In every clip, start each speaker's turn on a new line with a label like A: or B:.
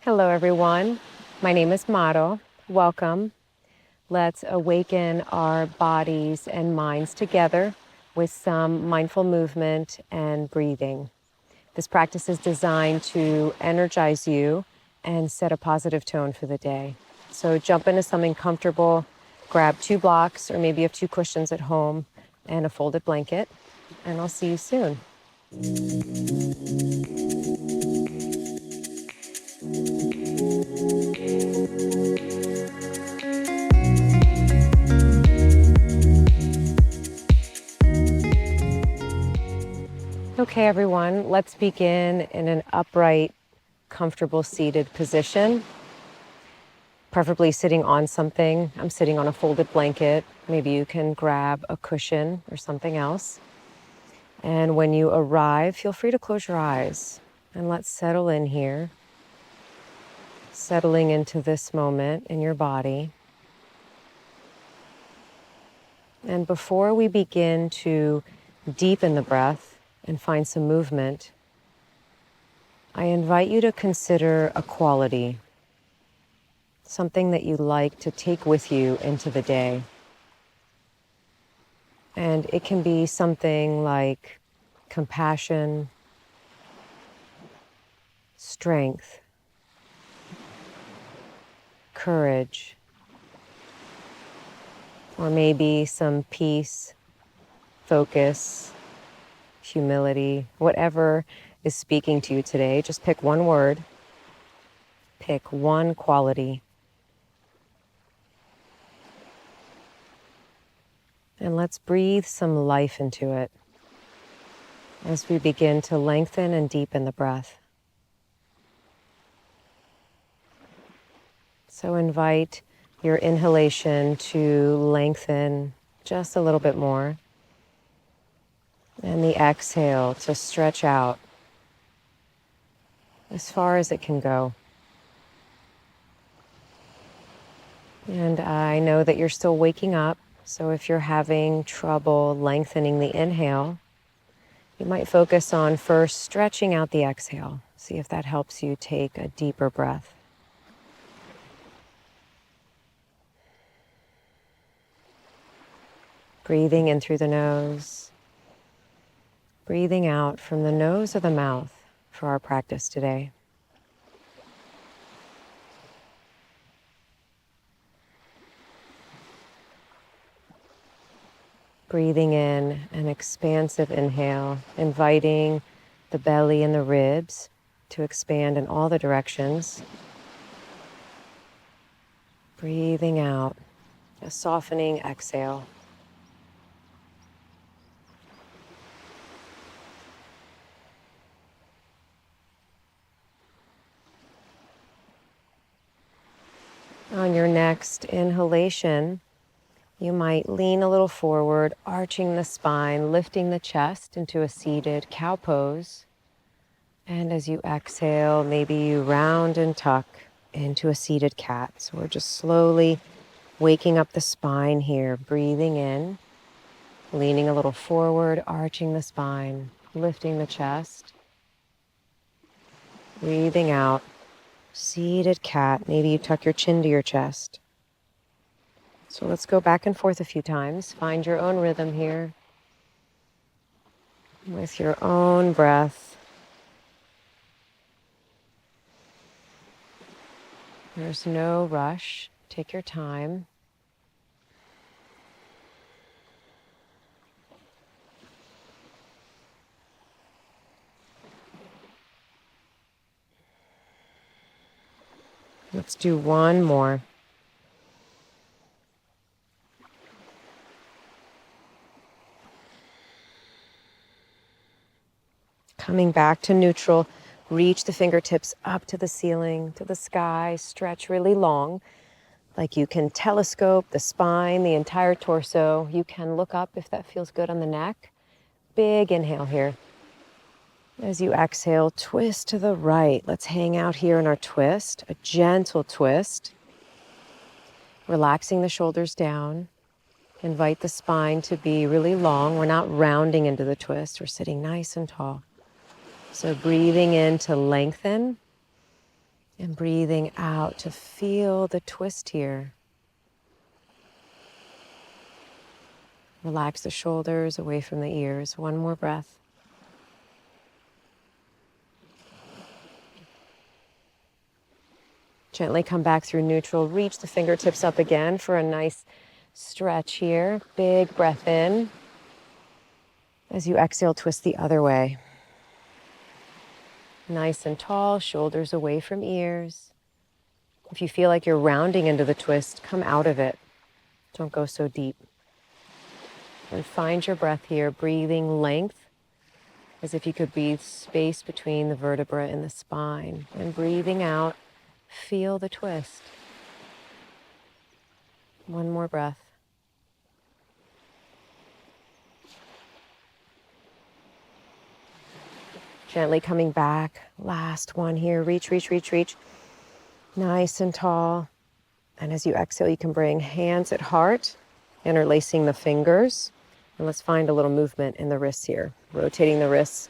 A: Hello, everyone. My name is Maro. Welcome. Let's awaken our bodies and minds together with some mindful movement and breathing. This practice is designed to energize you and set a positive tone for the day. So jump into something comfortable, grab 2 blocks, or maybe you have 2 cushions at home and a folded blanket, and I'll see you soon. Okay, everyone, let's begin in an upright, comfortable seated position, preferably sitting on something. I'm sitting on a folded blanket. Maybe you can grab a cushion or something else. And when you arrive, feel free to close your eyes and let's settle in here, settling into this moment in your body. And before we begin to deepen the breath and find some movement, I invite you to consider a quality, something that you like to take with you into the day. And it can be something like compassion, strength, courage, or maybe some peace, focus, humility, whatever is speaking to you today. Just pick one word, pick one quality. And let's breathe some life into it as we begin to lengthen and deepen the breath. So invite your inhalation to lengthen just a little bit more, and the exhale to stretch out as far as it can go. And I know that you're still waking up, so if you're having trouble lengthening the inhale, you might focus on first stretching out the exhale. See if that helps you take a deeper breath. Breathing in through the nose, breathing out from the nose or the mouth for our practice today. Breathing in an expansive inhale, inviting the belly and the ribs to expand in all the directions. Breathing out, a softening exhale. On your next inhalation, you might lean a little forward, arching the spine, lifting the chest into a seated cow pose. And as you exhale, maybe you round and tuck into a seated cat. So we're just slowly waking up the spine here, breathing in, leaning a little forward, arching the spine, lifting the chest. Breathing out, seated cat. Maybe you tuck your chin to your chest. So let's go back and forth a few times. Find your own rhythm here with your own breath. There's no rush. Take your time. Let's do one more. Coming back to neutral, reach the fingertips up to the ceiling, to the sky, stretch really long, like you can telescope the spine, the entire torso. You can look up if that feels good on the neck. Big inhale here. As you exhale, twist to the right. Let's hang out here in our twist, a gentle twist. Relaxing the shoulders down. Invite the spine to be really long. We're not rounding into the twist. We're sitting nice and tall. So breathing in to lengthen And breathing out to feel the twist here. Relax the shoulders away from the ears. One more breath. Gently come back through neutral. Reach the fingertips up again for a nice stretch here. Big breath in. As you exhale, twist the other way. Nice and tall, shoulders away from ears. If you feel like you're rounding into the twist, come out of it. Don't go so deep. And find your breath here, breathing length, as if you could breathe space between the vertebra and the spine. And breathing out, feel the twist. One more breath. Gently coming back. Last one here. Reach, reach, reach, reach. Nice and tall. And as you exhale, you can bring hands at heart, interlacing the fingers. And let's find a little movement in the wrists here. Rotating the wrists,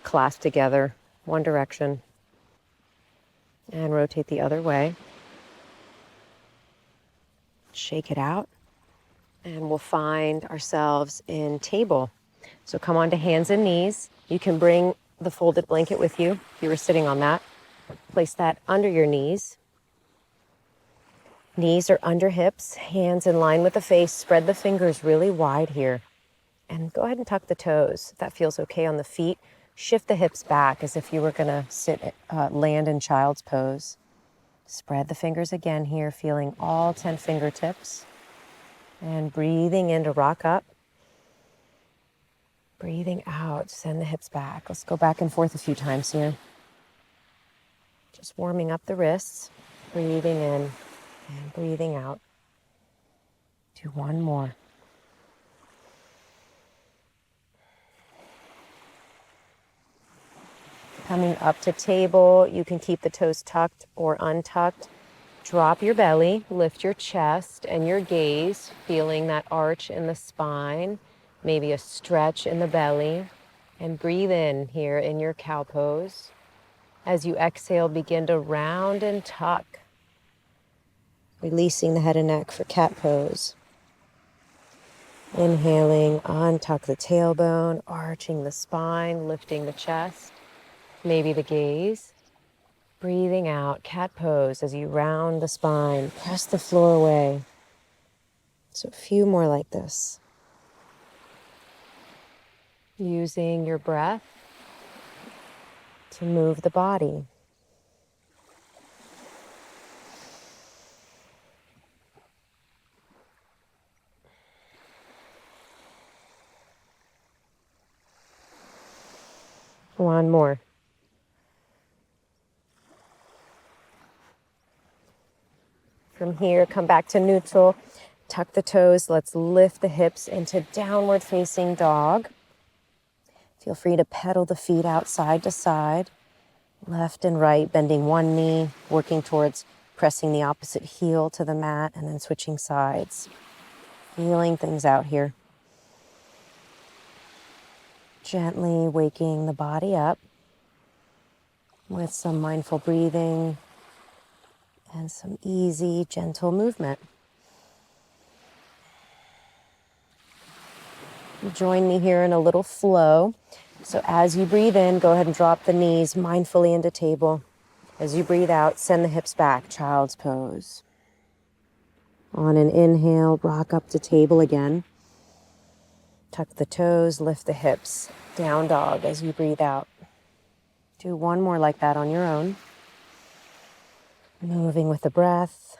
A: clasp together, one direction. And rotate the other way. Shake it out. And we'll find ourselves in table. So come on to hands and knees. You can bring the folded blanket with you if you were sitting on that. Place that under your knees. Knees are under hips, hands in line with the face. Spread the fingers really wide here. And go ahead and tuck the toes. If that feels okay on the feet, shift the hips back as if you were going to land in child's pose. Spread the fingers again here, feeling all 10 fingertips. And breathing in to rock up. Breathing out, send the hips back. Let's go back and forth a few times here. Just warming up the wrists. Breathing in and breathing out. Do one more. Coming up to table, you can keep the toes tucked or untucked. Drop your belly, lift your chest and your gaze, feeling that arch in the spine, maybe a stretch in the belly, and breathe in here in your cow pose. As you exhale, begin to round and tuck, releasing the head and neck for cat pose. Inhaling, untuck the tailbone, arching the spine, lifting the chest, maybe the gaze. Breathing out, cat pose as you round the spine, press the floor away. So a few more like this. Using your breath to move the body. One more. From here, come back to neutral. Tuck the toes. Let's lift the hips into downward facing dog. Feel free to pedal the feet out side to side, left and right, bending one knee, working towards pressing the opposite heel to the mat, and then switching sides. Feeling things out here. Gently waking the body up with some mindful breathing and some easy, gentle movement. Join me here in a little flow. So as you breathe in, go ahead and drop the knees mindfully into table. As you breathe out, send the hips back, child's pose. On an inhale, rock up to table again. Tuck the toes, lift the hips, down dog as you breathe out. Do one more like that on your own. Moving with the breath.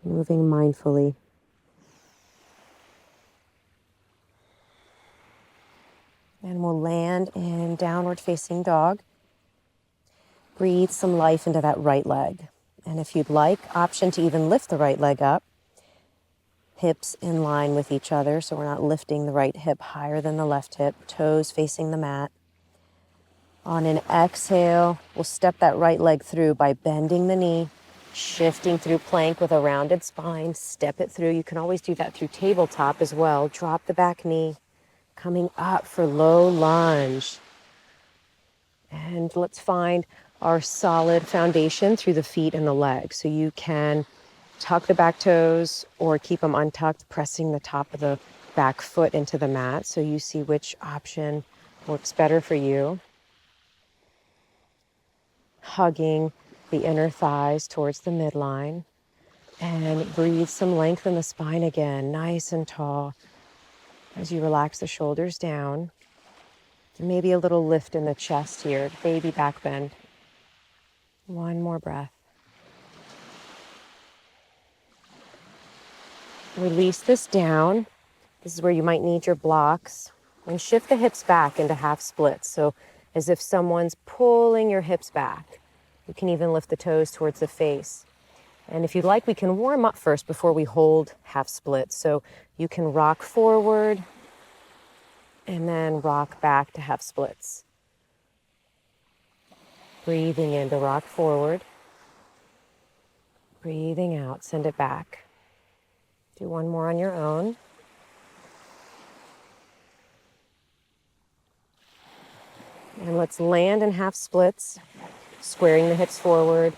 A: Moving mindfully. And we'll land in downward facing dog. Breathe some life into that right leg. And if you'd like, option to even lift the right leg up. Hips in line with each other, so we're not lifting the right hip higher than the left hip. Toes facing the mat. On an exhale, we'll step that right leg through by bending the knee, shifting through plank with a rounded spine. Step it through. You can always do that through tabletop as well. Drop the back knee. Coming up for low lunge. And let's find our solid foundation through the feet and the legs. So you can tuck the back toes or keep them untucked, pressing the top of the back foot into the mat so you see which option works better for you. Hugging the inner thighs towards the midline. And breathe some length in the spine again, nice and tall, as you relax the shoulders down. And maybe a little lift in the chest here, baby back bend. One more breath. Release this down. This is where you might need your blocks. And shift the hips back into half splits. So as if someone's pulling your hips back. You can even lift the toes towards the face. And if you'd like, we can warm up first before we hold half splits. So you can rock forward and then rock back to half splits. Breathing in to rock forward. Breathing out, send it back. Do one more on your own. And let's land in half splits, squaring the hips forward,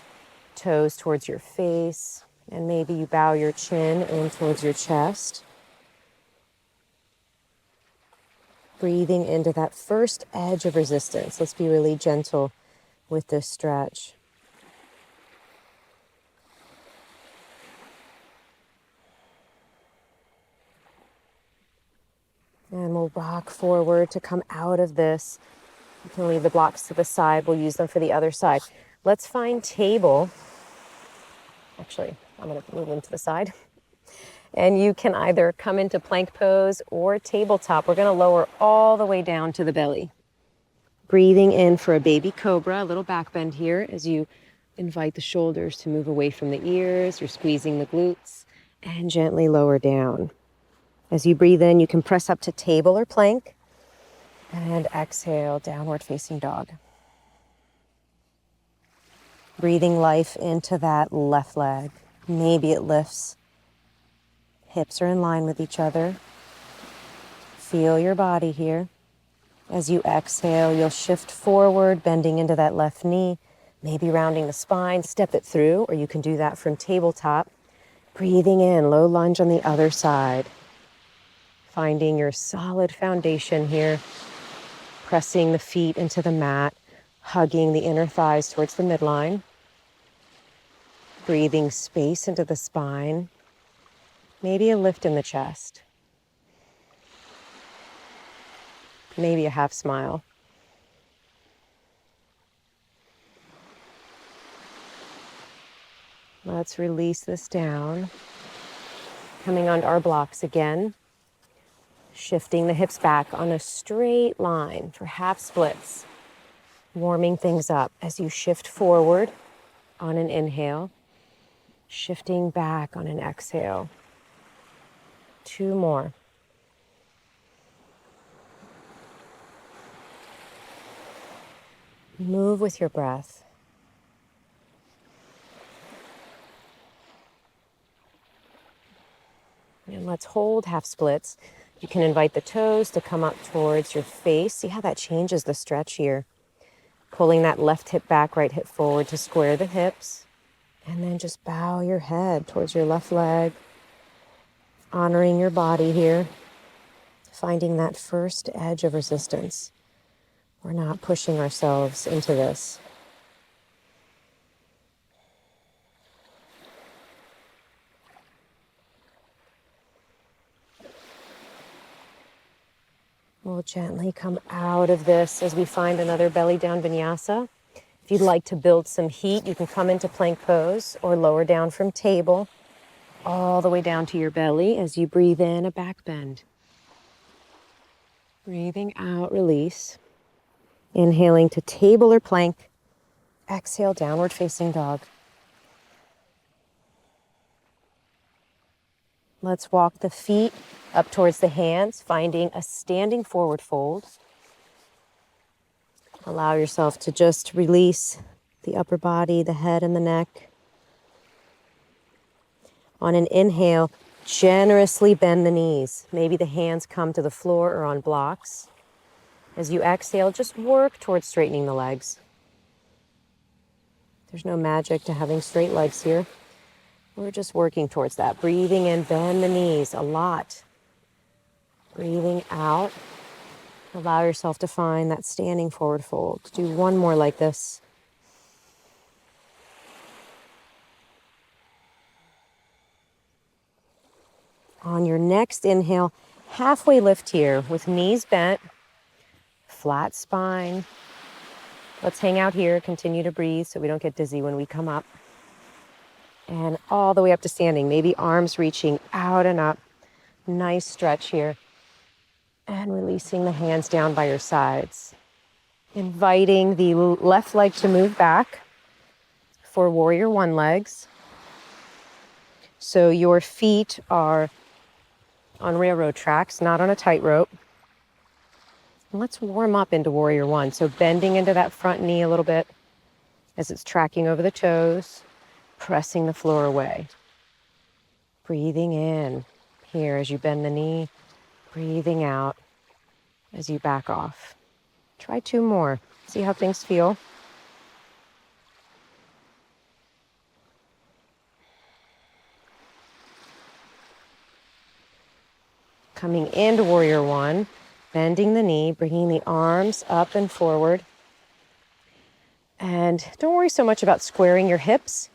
A: toes towards your face, and maybe you bow your chin in towards your chest. Breathing into that first edge of resistance. Let's be really gentle with this stretch. And we'll rock forward to come out of this. You can leave the blocks to the side. We'll use them for the other side. Let's find table. Actually, I'm going to move them to the side. And you can either come into plank pose or tabletop. We're going to lower all the way down to the belly. Breathing in for a baby cobra, a little back bend here as you invite the shoulders to move away from the ears. You're squeezing the glutes and gently lower down. As you breathe in, you can press up to table or plank and exhale, downward facing dog. Breathing life into that left leg. Maybe it lifts. Hips are in line with each other. Feel your body here. As you exhale, you'll shift forward, bending into that left knee, maybe rounding the spine, step it through, or you can do that from tabletop. Breathing in, low lunge on the other side. Finding your solid foundation here, pressing the feet into the mat, hugging the inner thighs towards the midline. Breathing space into the spine, maybe a lift in the chest. Maybe a half smile. Let's release this down. Coming onto our blocks again. Shifting the hips back on a straight line for half splits. Warming things up as you shift forward on an inhale. Shifting back on an exhale. 2 more. Move with your breath. And let's hold half splits. You can invite the toes to come up towards your face. See how that changes the stretch here. Pulling that left hip back, right hip forward to square the hips. And then just bow your head towards your left leg. Honoring your body here. Finding that first edge of resistance. We're not pushing ourselves into this. We'll gently come out of this as we find another belly down vinyasa. If you'd like to build some heat, you can come into plank pose or lower down from table, all the way down to your belly as you breathe in a back bend. Breathing out, release. Inhaling to table or plank. Exhale, downward facing dog. Let's walk the feet up towards the hands, finding a standing forward fold. Allow yourself to just release the upper body, the head and the neck. On an inhale, generously bend the knees. Maybe the hands come to the floor or on blocks. As you exhale, just work towards straightening the legs. There's no magic to having straight legs here. We're just working towards that. Breathing in, bend the knees a lot. Breathing out. Allow yourself to find that standing forward fold. Do one more like this. On your next inhale, halfway lift here with knees bent, flat spine. Let's hang out here, continue to breathe so we don't get dizzy when we come up. And all the way up to standing, maybe arms reaching out and up. Nice stretch here. And releasing the hands down by your sides. Inviting the left leg to move back for warrior one legs. So your feet are on railroad tracks, not on a tightrope. Let's warm up into warrior one. So bending into that front knee a little bit as it's tracking over the toes, pressing the floor away. Breathing in here as you bend the knee, breathing out as you back off. Try two more. See how things feel. Coming into warrior one, bending the knee, bringing the arms up and forward. And don't worry so much about squaring your hips.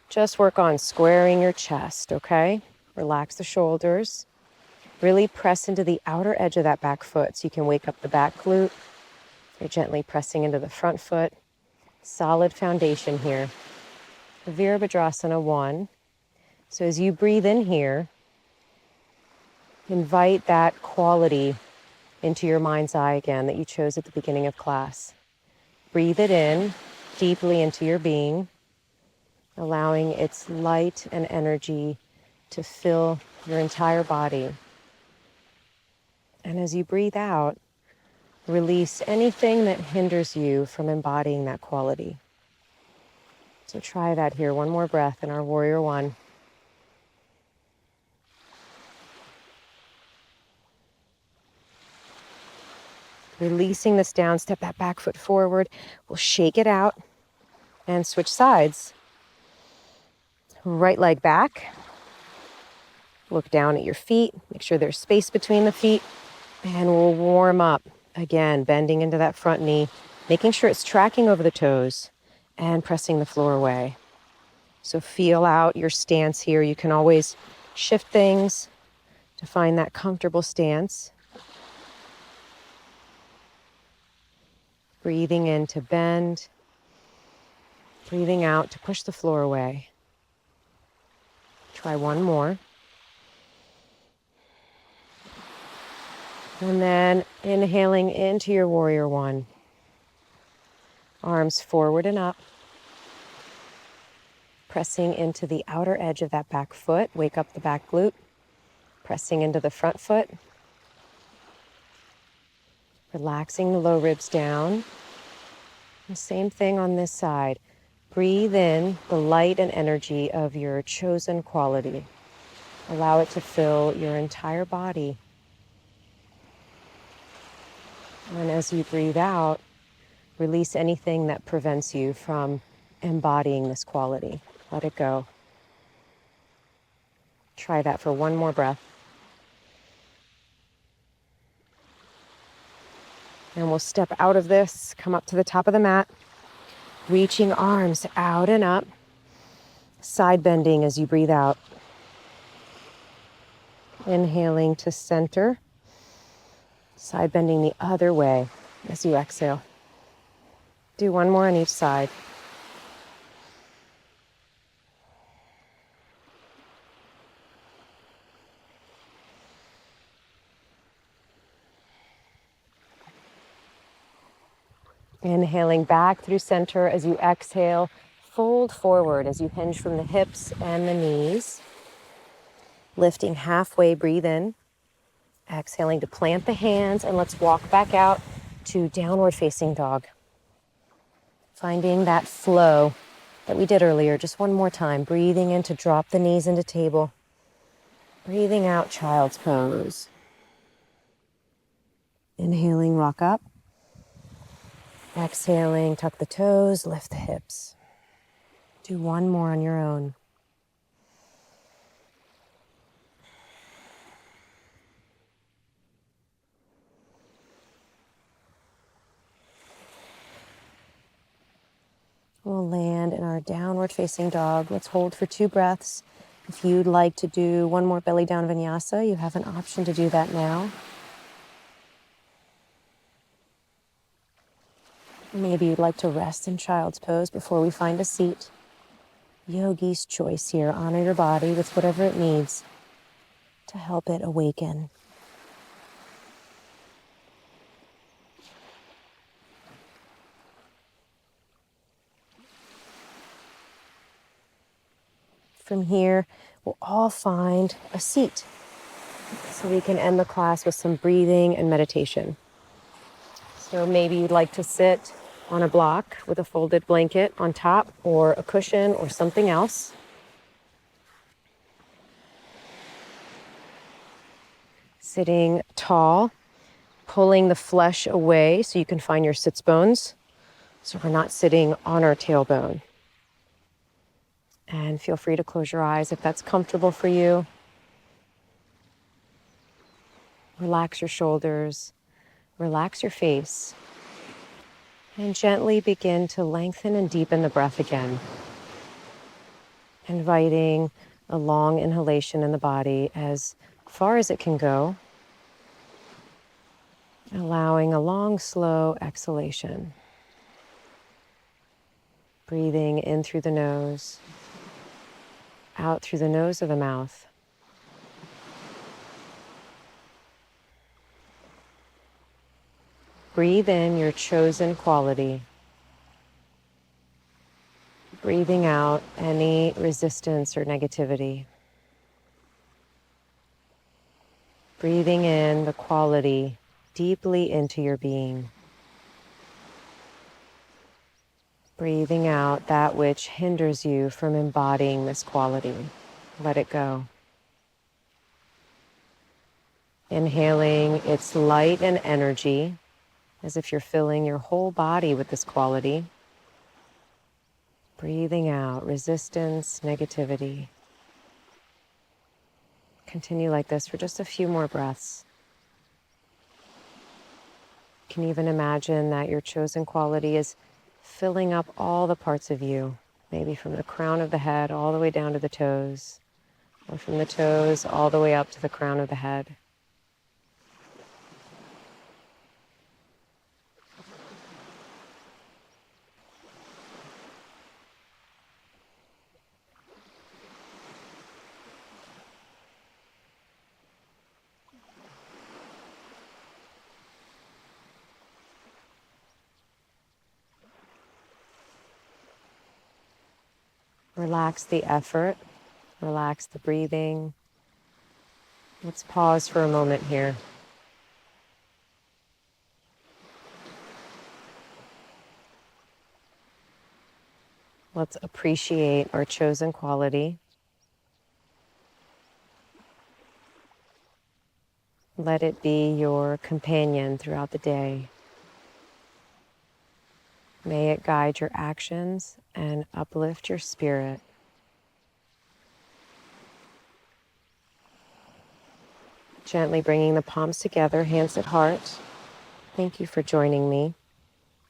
A: Just work on squaring your chest, okay? Relax the shoulders. Really press into the outer edge of that back foot so you can wake up the back glute. You're gently pressing into the front foot. Solid foundation here. Virabhadrasana 1. So as you breathe in here, invite that quality into your mind's eye again that you chose at the beginning of class. Breathe it in deeply into your being, allowing its light and energy to fill your entire body. And as you breathe out, release anything that hinders you from embodying that quality. So try that here. One more breath in our warrior one. Releasing this down, step that back foot forward. We'll shake it out and switch sides. Right leg back. Look down at your feet. Make sure there's space between the feet. And we'll warm up. Again, bending into that front knee, making sure it's tracking over the toes and pressing the floor away. So feel out your stance here. You can always shift things to find that comfortable stance. Breathing in to bend. Breathing out to push the floor away. Try one more. And then inhaling into your warrior one. Arms forward and up. Pressing into the outer edge of that back foot. Wake up the back glute. Pressing into the front foot. Relaxing the low ribs down. And same thing on this side. Breathe in the light and energy of your chosen quality. Allow it to fill your entire body. And as you breathe out, release anything that prevents you from embodying this quality. Let it go. Try that for one more breath. And we'll step out of this, come up to the top of the mat, reaching arms out and up, side bending as you breathe out. Inhaling to center, side bending the other way as you exhale. Do one more on each side. Inhaling back through center as you exhale, fold forward as you hinge from the hips and the knees. Lifting halfway, breathe in. Exhaling to plant the hands, and let's walk back out to downward facing dog. Finding that flow that we did earlier, just one more time. Breathing in to drop the knees into table. Breathing out, child's pose. Inhaling, rock up. Exhaling, tuck the toes, lift the hips. Do one more on your own. We'll land in our downward facing dog. Let's hold for 2 breaths. If you'd like to do one more belly down vinyasa, you have an option to do that now. Maybe you'd like to rest in child's pose before we find a seat. Yogi's choice here. Honor your body with whatever it needs to help it awaken. From here, we'll all find a seat so we can end the class with some breathing and meditation. So maybe you'd like to sit on a block with a folded blanket on top or a cushion or something else. Sitting tall, pulling the flesh away so you can find your sits bones. So we're not sitting on our tailbone. And feel free to close your eyes if that's comfortable for you. Relax your shoulders, relax your face, and gently begin to lengthen and deepen the breath again. Inviting a long inhalation in the body as far as it can go. Allowing a long, slow exhalation. Breathing in through the nose, out through the nose or the mouth. Breathe in your chosen quality. Breathing out any resistance or negativity. Breathing in the quality deeply into your being. Breathing out that which hinders you from embodying this quality. Let it go. Inhaling its light and energy as if you're filling your whole body with this quality. Breathing out resistance, negativity. Continue like this for just a few more breaths. You can even imagine that your chosen quality is filling up all the parts of you, maybe from the crown of the head all the way down to the toes, or from the toes all the way up to the crown of the head. Relax the effort, relax the breathing. Let's pause for a moment here. Let's appreciate our chosen quality. Let it be your companion throughout the day. May it guide your actions and uplift your spirit. Gently bringing the palms together, hands at heart. Thank you for joining me.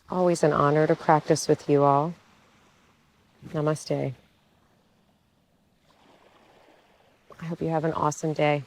A: Always an honor to practice with you all. Namaste. I hope you have an awesome day.